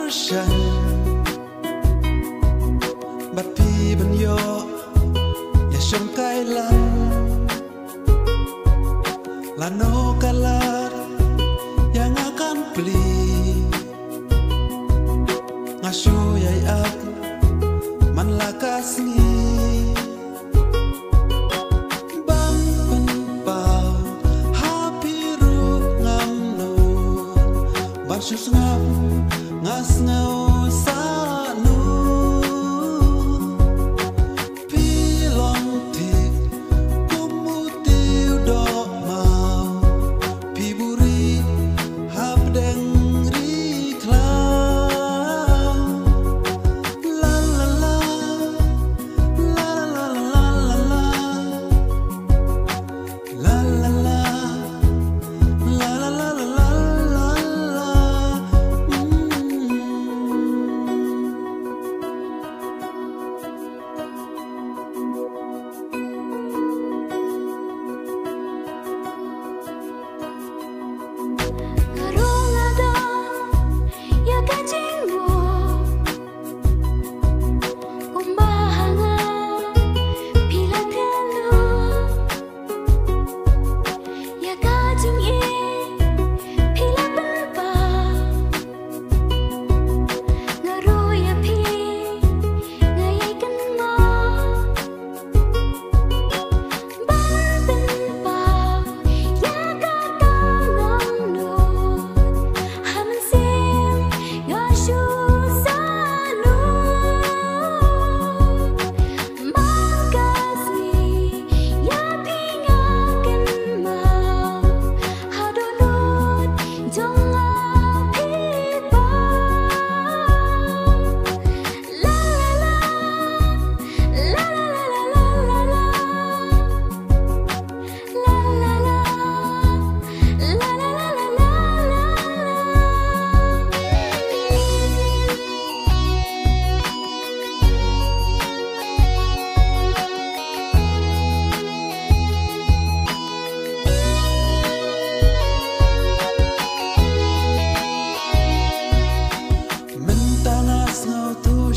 shan bat pi ban yo ya shom kai lan lano kalar yang akan beli ngasu yai ap man lakas ni bam pen pau happy ru ngam no ban sus ngam ngas ngau sa nu pilong tik kumutiu do mau piburi hap deng ri klau la la la la la la la la la la la la la la la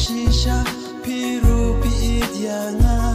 shisha piru pi idyanga